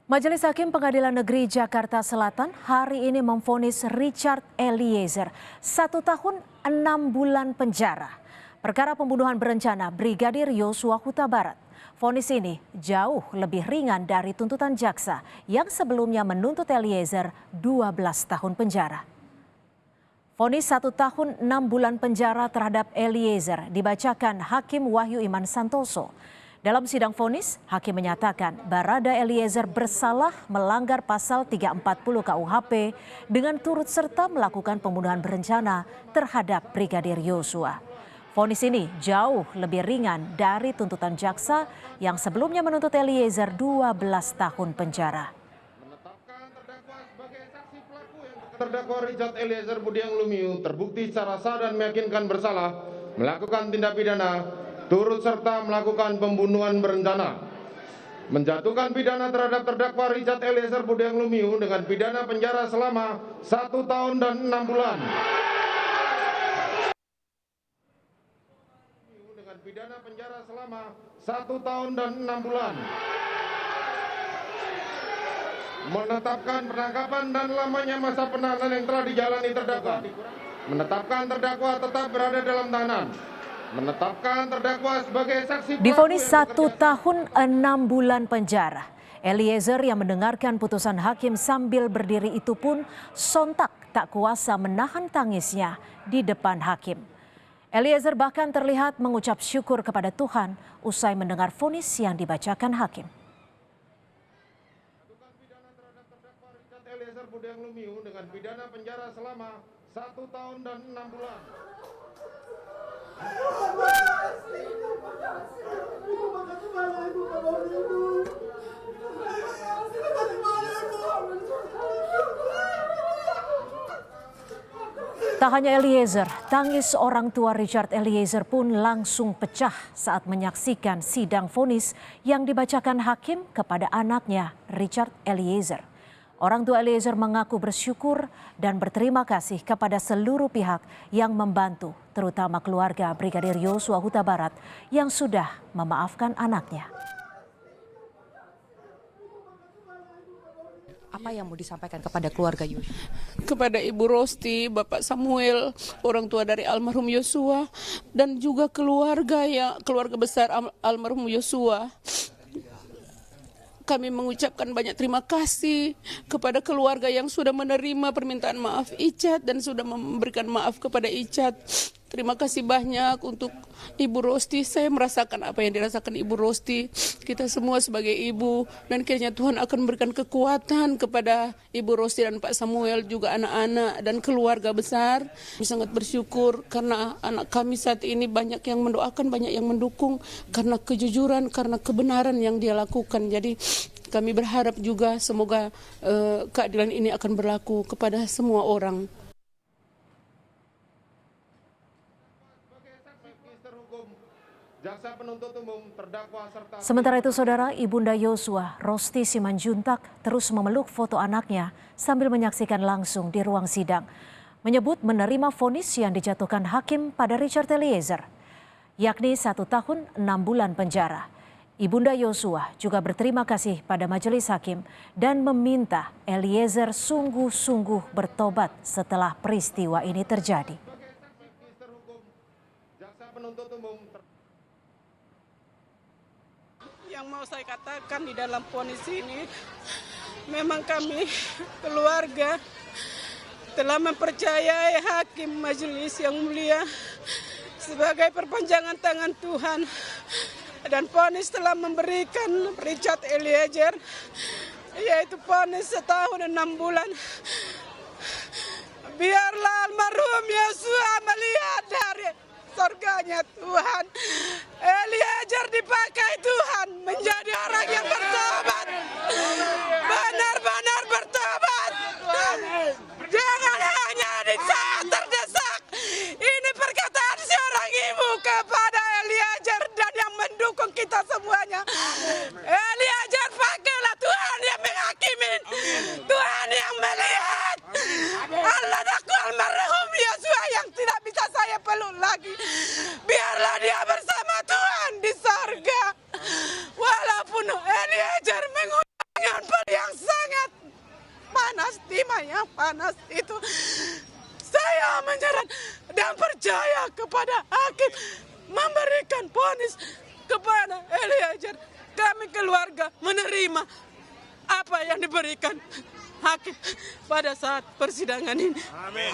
Majelis Hakim Pengadilan Negeri Jakarta Selatan hari ini memvonis Richard Eliezer 1 tahun 6 bulan penjara. Perkara pembunuhan berencana Brigadir Yosua Huta Barat. Vonis ini jauh lebih ringan dari tuntutan jaksa yang sebelumnya menuntut Eliezer 12 tahun penjara. Vonis 1 tahun 6 bulan penjara terhadap Eliezer dibacakan Hakim Wahyu Iman Santoso. Dalam sidang vonis, hakim menyatakan Barada Eliezer bersalah melanggar pasal 340 KUHP dengan turut serta melakukan pembunuhan berencana terhadap Brigadir Yosua. Vonis ini jauh lebih ringan dari tuntutan jaksa yang sebelumnya menuntut Eliezer 12 tahun penjara. Terdakwa Richard Eliezer Budiang Lumiu terbukti secara sah dan meyakinkan bersalah melakukan tindak pidana turut serta melakukan pembunuhan berencana, menjatuhkan pidana terhadap terdakwa Richard Eliezer Budiang Lumiu dengan pidana penjara selama 1 tahun dan 6 bulan. Dengan pidana penjara selama 1 tahun dan 6 bulan. Menetapkan penangkapan dan lamanya masa penahanan yang telah dijalani terdakwa. Menetapkan terdakwa tetap berada dalam tahanan. Menetapkan terdakwa sebagai saksi. Divonis 1 tahun 6 bulan penjara. Eliezer yang mendengarkan putusan hakim sambil berdiri itu pun sontak tak kuasa menahan tangisnya di depan hakim. Eliezer bahkan terlihat mengucap syukur kepada Tuhan usai mendengar vonis yang dibacakan hakim. Eliezer Budiang Lumiu dengan pidana penjara selama 1 tahun dan 6 bulan. Tak hanya Eliezer, tangis orang tua Richard Eliezer pun langsung pecah saat menyaksikan sidang vonis yang dibacakan hakim kepada anaknya Richard Eliezer. Orang tua Eliezer mengaku bersyukur dan berterima kasih kepada seluruh pihak yang membantu, terutama keluarga Brigadir Yosua Huta Barat yang sudah memaafkan anaknya. Apa yang mau disampaikan kepada keluarga Yosua? Kepada Ibu Rosti, Bapak Samuel, orang tua dari almarhum Yosua, dan juga keluarga besar almarhum Yosua. Kami mengucapkan banyak terima kasih kepada keluarga yang sudah menerima permintaan maaf Icat dan sudah memberikan maaf kepada Icat. Terima kasih banyak untuk Ibu Rosti. Saya merasakan apa yang dirasakan Ibu Rosti. Kita semua sebagai ibu, dan kiranya Tuhan akan memberikan kekuatan kepada Ibu Rosti dan Pak Samuel, juga anak-anak dan keluarga besar. Kami sangat bersyukur karena anak kami saat ini banyak yang mendoakan, banyak yang mendukung karena kejujuran, karena kebenaran yang dia lakukan. Jadi kami berharap juga semoga keadilan ini akan berlaku kepada semua orang. Sementara itu, saudara, Ibunda Yosua, Rosti Simanjuntak, terus memeluk foto anaknya sambil menyaksikan langsung di ruang sidang. Menyebut menerima vonis yang dijatuhkan hakim pada Richard Eliezer, yakni 1 tahun 6 bulan penjara. Ibunda Yosua juga berterima kasih pada majelis hakim dan meminta Eliezer sungguh-sungguh bertobat setelah peristiwa ini terjadi. Yang mau saya katakan di dalam vonis ini, memang kami keluarga telah mempercayai hakim majelis yang mulia sebagai perpanjangan tangan Tuhan, dan vonis telah memberikan Richard Eliezer yaitu vonis 1 tahun 6 bulan. Biarlah almarhum Yosua melihat dari surganya Tuhan. Eliezer dipakai Tuhan menjadi orang yang bertobat, benar-benar bertobat. Jangan hanya di saat terdesak. Ini perkataan seorang ibu kepada Eliezer dan yang mendukung kita semuanya. Eliezer, pakailah, Tuhan yang menghakimi, Tuhan yang melihat. Allah aku almarhum Yosua yang tidak bisa saya peluk lagi. Biarlah dia bersama Tuhan di sorga. Walaupun Eliezer mengulangi yang sangat panas, timah yang panas itu. Saya menyerah dan percaya kepada hakim memberikan vonis kepada Eliezer. Kami keluarga menerima apa yang diberikan hakim pada saat persidangan ini. Amin.